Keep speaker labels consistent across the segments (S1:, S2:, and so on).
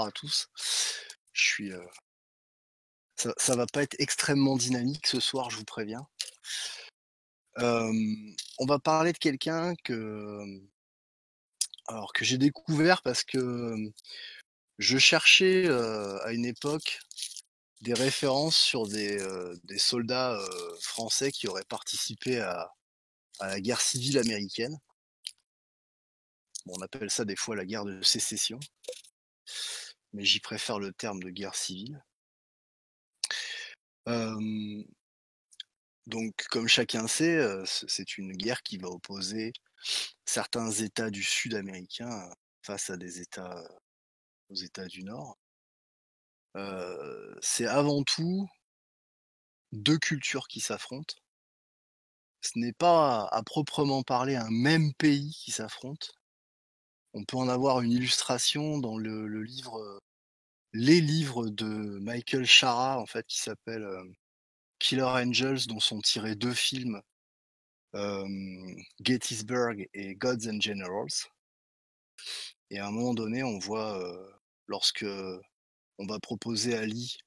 S1: à tous. Je suis, ça va pas être extrêmement dynamique ce soir, je vous préviens. On va parler de quelqu'un que j'ai découvert parce que, je cherchais, à une époque des références sur des soldats, français qui auraient participé à la guerre civile américaine. Bon, on appelle ça des fois la guerre de sécession, mais j'y préfère le terme de guerre civile. Hem Donc, comme chacun sait, c'est une guerre qui va opposer certains États du Sud américain, face à des États, aux États du Nord. C'est avant tout 2 cultures qui s'affrontent. Ce n'est pas à proprement parler un même pays qui s'affronte. On peut en avoir une illustration dans le livre, les livres de Michael Shara, en fait, qui s'appelle, Killer Angels, dont sont tirés 2 films, Gettysburg et Gods and Generals. Et à un moment donné, on voit, lorsque on va proposer à Lee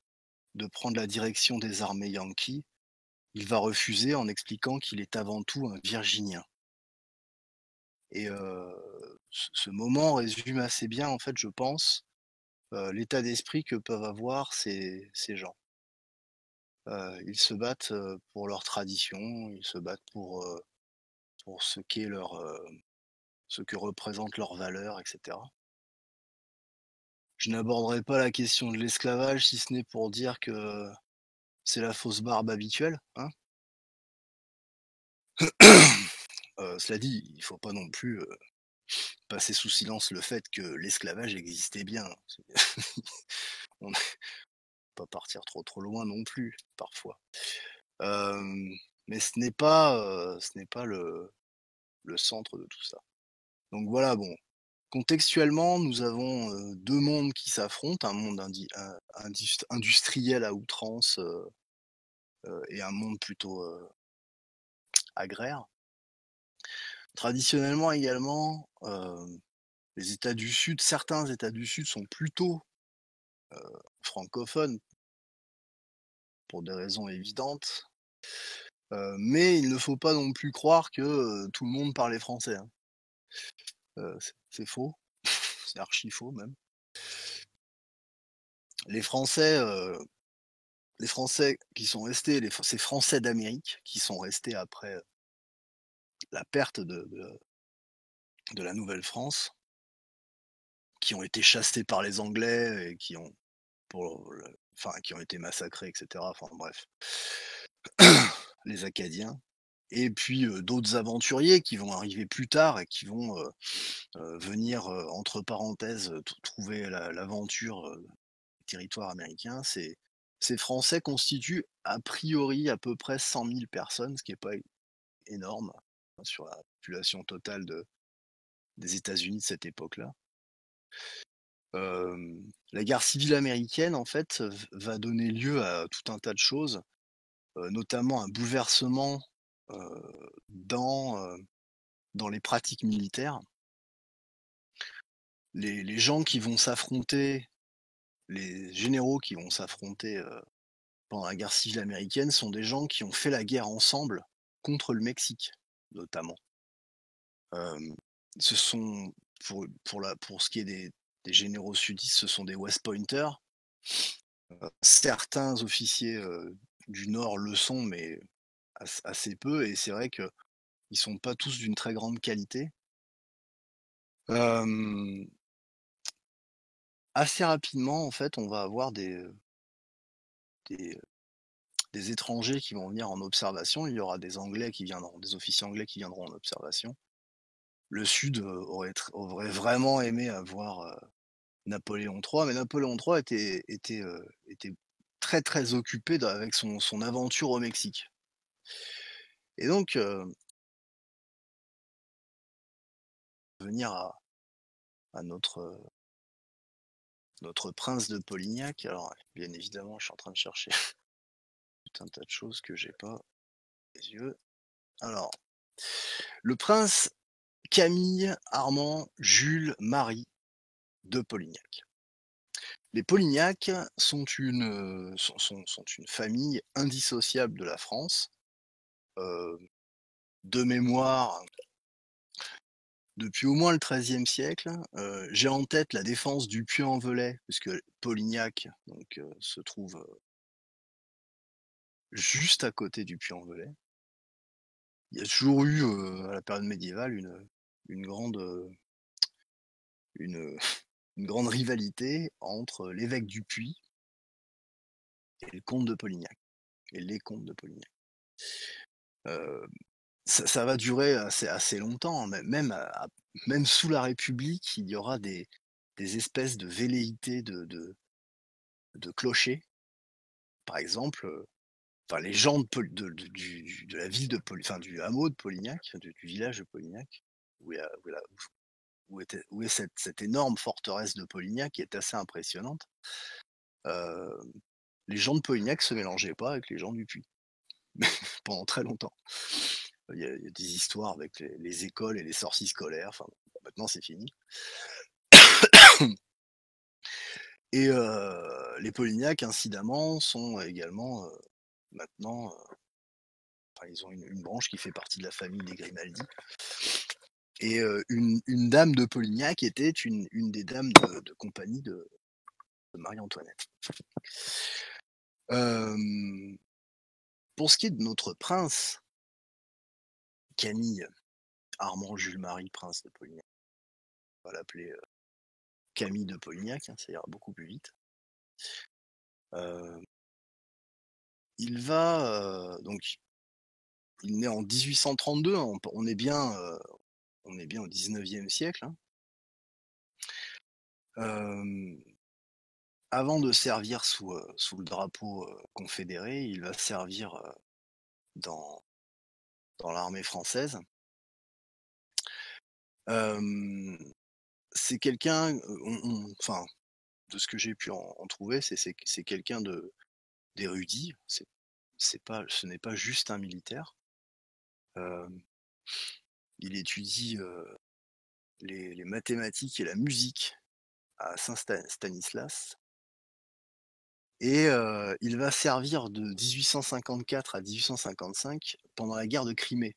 S1: de prendre la direction des armées yankees, il va refuser en expliquant qu'il est avant tout un Virginien. Et ce moment résume assez bien, en fait, je pense, l'état d'esprit que peuvent avoir ces gens. Ils se battent, pour leur tradition, ils se battent pour ce qu'est leur, ce que représentent leurs valeurs, et cetera. Je n'aborderai pas la question de l'esclavage, si ce n'est pour dire que c'est la fausse barbe habituelle, hein. Cela dit, il faut pas non plus, passer sous silence le fait que l'esclavage existait bien. On ne pas partir trop loin non plus, parfois. Hem, mais ce n'est pas le centre de tout ça. Donc voilà, bon, contextuellement, nous avons, 2 mondes qui s'affrontent, un monde industriel à outrance, et un monde plutôt, agraire. Traditionnellement également, les États du Sud, certains États du Sud sont plutôt, francophones pour des raisons évidentes, mais il ne faut pas non plus croire que, tout le monde parlait français, hein. C'est faux, c'est archi faux même. Les Français, heu, les Français qui sont restés, ces Français d'Amérique qui sont restés après, la perte de la Nouvelle-France, qui ont été chassés par les Anglais et qui ont été massacrés, et cetera, enfin bref. Les Acadiens et puis, d'autres aventuriers qui vont arriver plus tard et qui vont, venir, entre parenthèses, trouver l'aventure, du territoire américain. Ces Français constituent a priori à peu près 100 000 personnes, ce qui est pas énorme, hein, sur la population totale des États-Unis de cette époque-là. La guerre civile américaine, en fait, va donner lieu à tout un tas de choses, notamment un bouleversement, dans, dans les pratiques militaires. Les gens qui vont s'affronter, les généraux qui vont s'affronter, pendant la guerre civile américaine sont des gens qui ont fait la guerre ensemble contre le Mexique, notamment. Hem, Ce sont pour ce qui est des généraux sudistes, ce sont des West Pointers. Certains officiers, du Nord le sont, mais assez peu, et c'est vrai qu'ils sont pas tous d'une très grande qualité. Hem, Assez rapidement, en fait, on va avoir des, des étrangers qui vont venir en observation. Il y aura des officiers anglais qui viendront en observation. Le Sud, aurait vraiment aimé avoir, Napoléon III, mais Napoléon III était très, très occupé avec son aventure au Mexique. Et donc, venir à notre prince de Polignac. Alors, bien évidemment, je suis en train de chercher tout un tas de choses que j'ai pas les yeux. Alors, le prince Camille Armand Jules Marie de Polignac. Les Polignac sont une famille indissociable de la France. Heu, de mémoire, depuis au moins le XIIIe siècle, j'ai en tête la défense du Puy-en-Velay, puisque Polignac donc se trouve, juste à côté du Puy-en-Velay. Il y a toujours eu, à la période médiévale, une grande, une, une grande rivalité entre l'évêque du Puy et le comte de Polignac et les comtes de Polignac. Heu, ça va durer assez longtemps, même sous la République, il y aura des espèces de velléités de clochers. Par exemple, enfin les gens de la ville de enfin du hameau de Polignac, du village de Polignac, où, il y a- où, la- où est cette énorme forteresse de Polignac qui est assez impressionnante. euh, les gens de Polignac se mélangeaient pas avec les gens du Puy pendant très longtemps. Il y a des histoires avec les écoles et les sorties scolaires. Enfin, bon, maintenant c'est fini. Et les Polignac, incidemment, sont également maintenant. Enfin, ils ont une branche qui fait partie de la famille des Grimaldi. Et une dame de Polignac était une des dames de compagnie de Marie-Antoinette. Euh, pour ce qui est de notre prince, Camille Armand Jules Marie, prince de Polignac, on va l'appeler Camille de Polignac, hein, ça ira beaucoup plus vite. Euh, donc il naît en 1832, hein, on est bien au 19e siècle. Hein. Euh, avant de servir sous le drapeau confédéré, il va servir dans, dans l'armée française. Euh, c'est quelqu'un, enfin, de ce que j'ai pu en trouver, c'est quelqu'un d'érudit. Ce n'est pas juste un militaire. Euh, il étudie les mathématiques et la musique à Saint-Stanislas. Et il va servir de 1854 à 1855 pendant la guerre de Crimée.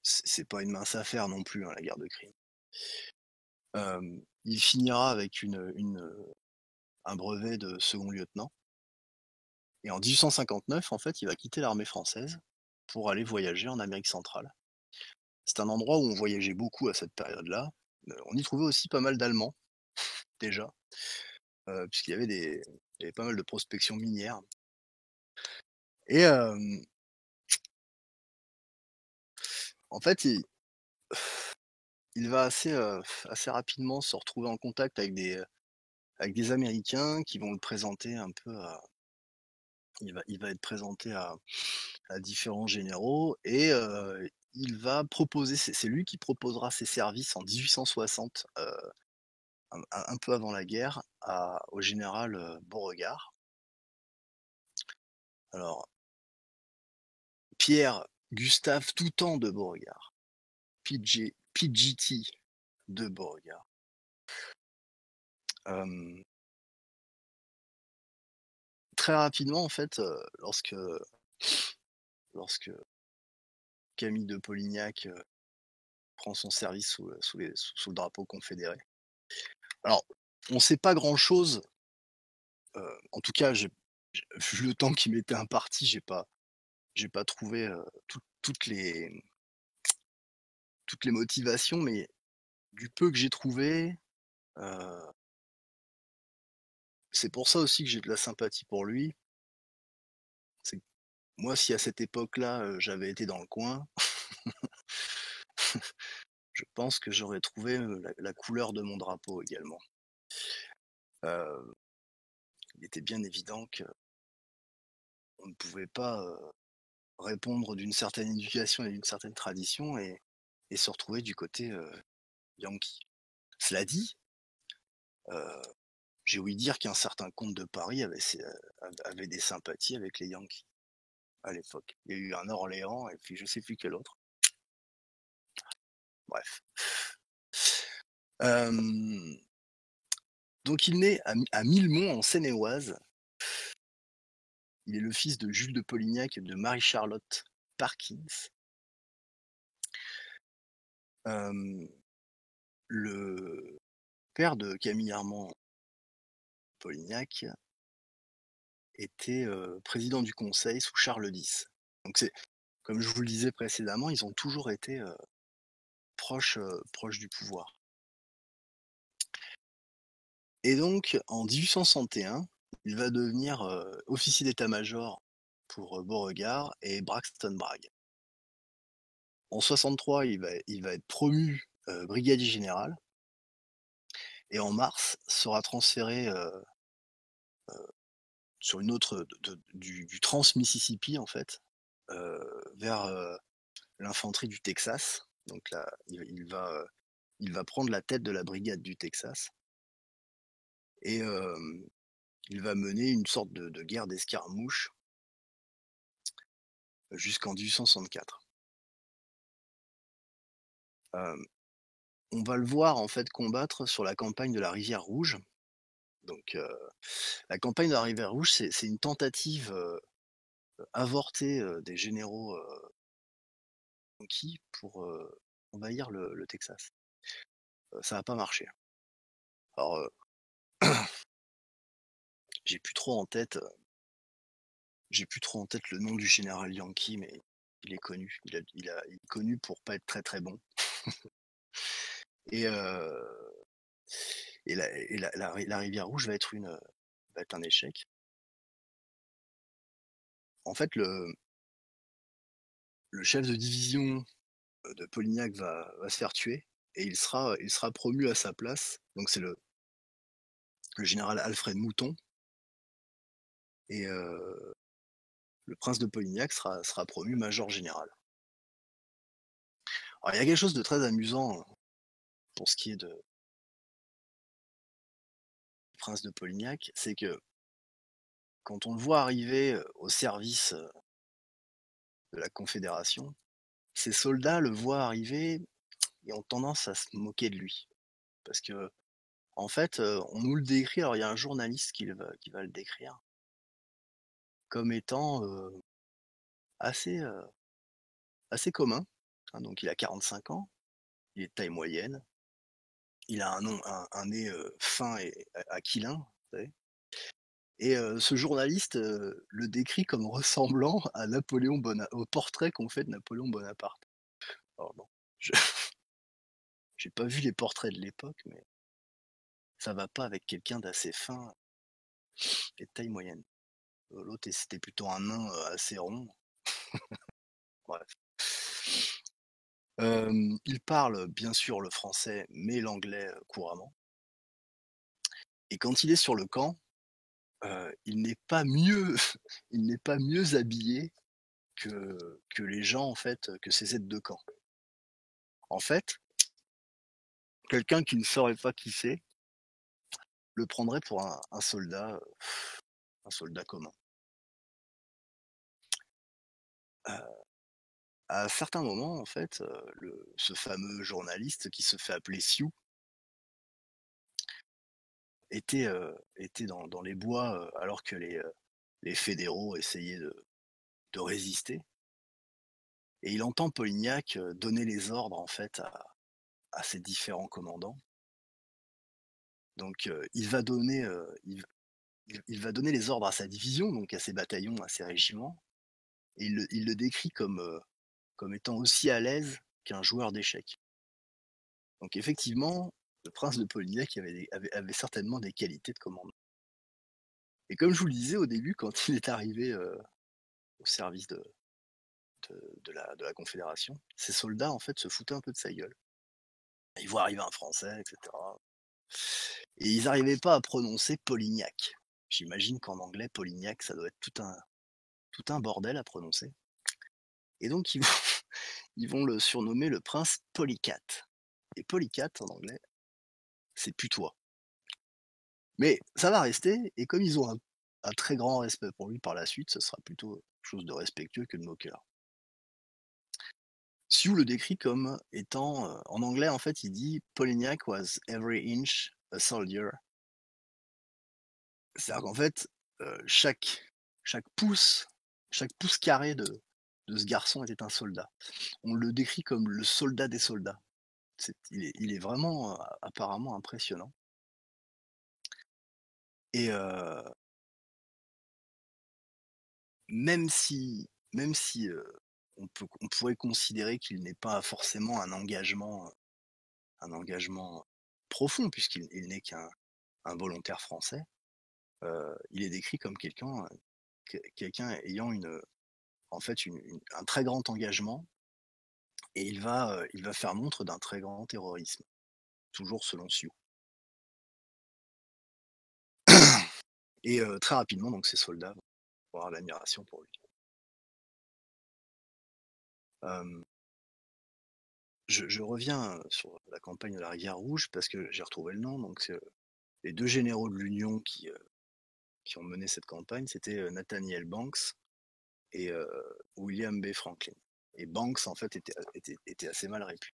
S1: C'est pas une mince affaire non plus, hein, la guerre de Crimée. Il finira avec un brevet de second lieutenant. Et en 1859, en fait, il va quitter l'armée française pour aller voyager en Amérique centrale. C'est un endroit où on voyageait beaucoup à cette période-là. On y trouvait aussi pas mal d'Allemands, déjà, puisqu'il y avait il y avait pas mal de prospection minière. Et en fait, il va assez rapidement se retrouver en contact avec des Américains qui vont le présenter un peu à, il va être présenté à différents généraux et il va proposer, c'est lui qui proposera ses services en 1860, un peu avant la guerre, au général Beauregard. Alors, Pierre Gustave Toutant de Beauregard, PGT de Beauregard. Euh, très rapidement, en fait, lorsque Camille de Polignac prend son service sous le drapeau confédéré. Alors, on ne sait pas grand-chose. En tout cas, vu le temps qui m'était imparti, j'ai pas trouvé toutes les motivations, mais du peu que j'ai trouvé, euh, c'est pour ça aussi que j'ai de la sympathie pour lui. C'est que moi, si à cette époque-là, j'avais été dans le coin, je pense que j'aurais trouvé la couleur de mon drapeau également. Euh, il était bien évident qu'on ne pouvait pas répondre d'une certaine éducation et d'une certaine tradition et se retrouver du côté yankee. Cela dit, euh, j'ai ouï dire qu'un certain comte de Paris avait des sympathies avec les Yankees à l'époque. Il y a eu un Orléans et puis je sais plus quel autre. Bref. Euh, Donc il naît à Millemont en Seine-et-Oise. Il est le fils de Jules de Polignac et de Marie-Charlotte Parkins. Hem, le père de Camille Armand Polignac était, président du conseil sous Charles X. Donc c'est comme je vous le disais précédemment, ils ont toujours été, proches du pouvoir. Et donc en 1861, il va devenir, officier d'état-major pour, Beauregard et Braxton Bragg. En 63, il va être promu, brigadier général et en mars sera transféré, sur une autre du Trans-Mississippi en fait, vers, l'infanterie du Texas. Donc là, il va prendre la tête de la brigade du Texas et il va mener une sorte de guerre d'escarmouche jusqu'en 1864. Hem, on va le voir en fait combattre sur la campagne de la Rivière Rouge. Donc la campagne de la Rivière Rouge, c'est une tentative, avortée, des généraux, yankees pour, envahir le Texas. Ça n'a pas marché. Alors, j'ai plus trop en tête, j'ai plus trop en tête le nom du général yankee, mais il est connu. Il est connu pour pas être très, très bon et la Rivière Rouge va être un échec. En fait, le chef de division, de Polignac va se faire tuer et il sera promu à sa place. Donc c'est le général Alfred Mouton et le prince de Polignac sera promu major général. Alors il y a quelque chose de très amusant pour ce qui est du prince de Polignac, c'est que quand on le voit arriver, au service, de la Confédération, ses soldats le voient arriver et ont tendance à se moquer de lui. Parce que en fait, on nous le décrit, alors il y a un journaliste qui va le décrire comme étant, assez, assez commun, hein. Donc il a 45 ans, il est de taille moyenne, il a un nez, fin et aquilin, vous savez? Et ce journaliste, le décrit comme ressemblant à au portrait qu'on fait de Napoléon Bonaparte. Alors bon, je j'ai pas vu les portraits de l'époque, mais ça va pas avec quelqu'un d'assez fin et de taille moyenne. L'autre, c'était plutôt un nain, assez rond, bref. Il parle bien sûr le français, mais l'anglais, couramment et quand il est sur le camp, il n'est pas mieux il n'est pas mieux habillé que les gens, en fait, que ses aides de camp. En fait, quelqu'un qui ne saurait pas qui c'est, le prendrait pour un soldat commun. Heu, à certains moments, en fait, ce fameux journaliste qui se fait appeler Sioux était dans les bois, alors que les fédéraux essayaient de résister et il entend Polignac, donner les ordres, en fait, à ses différents commandants. Donc il va donner les ordres à sa division, donc à ses bataillons, à ses régiments et il le décrit comme étant aussi à l'aise qu'un joueur d'échecs. Donc effectivement, le prince de Polignac avait certainement des qualités de commandement. Et comme je vous le disais au début, quand il est arrivé, au service de la Confédération, ses soldats, en fait, se foutaient un peu de sa gueule. Ils voient arriver un Français et cetera et ils n'arrivaient pas à prononcer Polignac. J'imagine qu'en anglais, Polignac, ça doit être tout un bordel à prononcer et donc ils vont ils vont le surnommer le prince Polycat et Polycat en anglais, c'est putois. Mais ça va rester et comme ils ont un très grand respect pour lui par la suite, ce sera plutôt quelque chose de respectueux que de moqueur. Sioux le décrit comme étant, en anglais, en fait, il dit: «Polignac was every inch a soldier C'est-à-dire qu'en fait, chaque pouce chaque pouce carré de ce garçon était un soldat. On le décrit comme le soldat des soldats. Il est vraiment, apparemment impressionnant et même si on pourrait considérer qu'il n'est pas forcément un engagement profond puisqu'il n'est qu'un volontaire français, il est décrit comme quelqu'un ayant en fait un très grand engagement et il va faire montre d'un très grand terrorisme, toujours selon Sioux. Et très rapidement donc ces soldats vont avoir l'admiration pour lui. Hem, je reviens, sur la campagne de la Rivière Rouge parce que j'ai retrouvé le nom donc les 2 généraux de l'Union qui ont mené cette campagne, c'était, Nathaniel Banks et William B. Franklin. Et Banks en fait était assez mal réputé.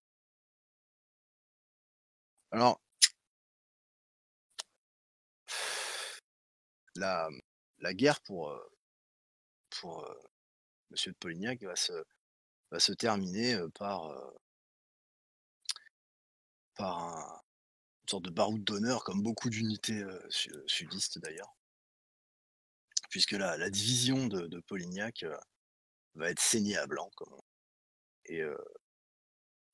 S1: Alors la la guerre pour monsieur de Polignac va se terminer, par une sorte de baroud d'honneur comme beaucoup d'unités, sudistes d'ailleurs. Puisque la division de Polignac, va être saignée à blanc comme on et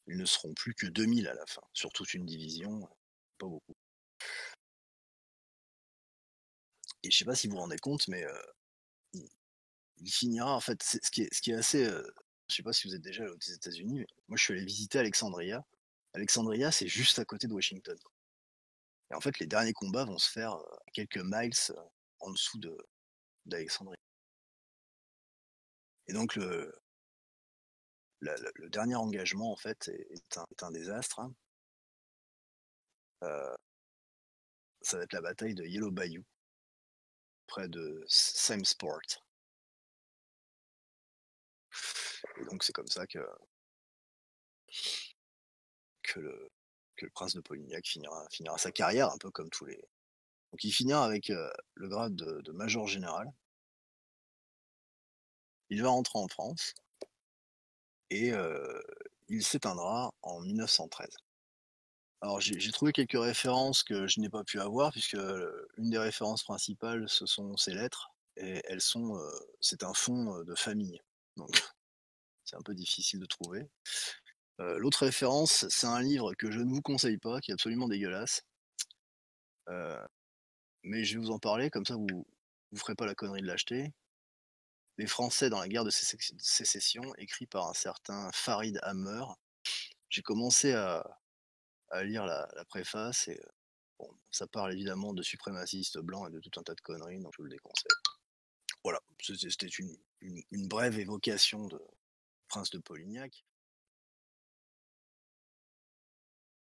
S1: ils ne seront plus que 2 000 à la fin, sur toute une division, pas beaucoup. Et je sais pas si vous vous rendez compte, mais il il finira en fait, c'est ce qui est assez, je sais pas si vous êtes déjà allé aux États-Unis, mais moi je suis allé visiter Alexandria. Alexandria, c'est juste à côté de Washington. Et en fait, les derniers combats vont se faire, à quelques miles, en dessous d'Alexandrie. Et donc le dernier engagement en fait est un désastre, hein. Heu, Ça va être la bataille de Yellow Bayou, près de Simsport. Et donc c'est comme ça que le que le prince de Polignac finira sa carrière, un peu comme tous les donc il finira avec, le grade de major général. Il va rentrer en France et il s'éteindra en 1913. Alors j'ai trouvé quelques références que je n'ai pas pu avoir puisque, une des références principales, ce sont ses lettres et c'est un fond, de famille. Donc c'est un peu difficile de trouver. L'autre référence, c'est un livre que je ne vous conseille pas, qui est absolument dégueulasse, heu, mais je vais vous en parler, comme ça vous ferez pas la connerie de l'acheter. Les Français dans la guerre de sécession, écrit par un certain Farid Hammer. J'ai commencé à lire la préface et bon, ça parle évidemment de suprémacistes blancs et de tout un tas de conneries, donc je vous le déconseille. Voilà, c'était une brève évocation de Prince de Polignac.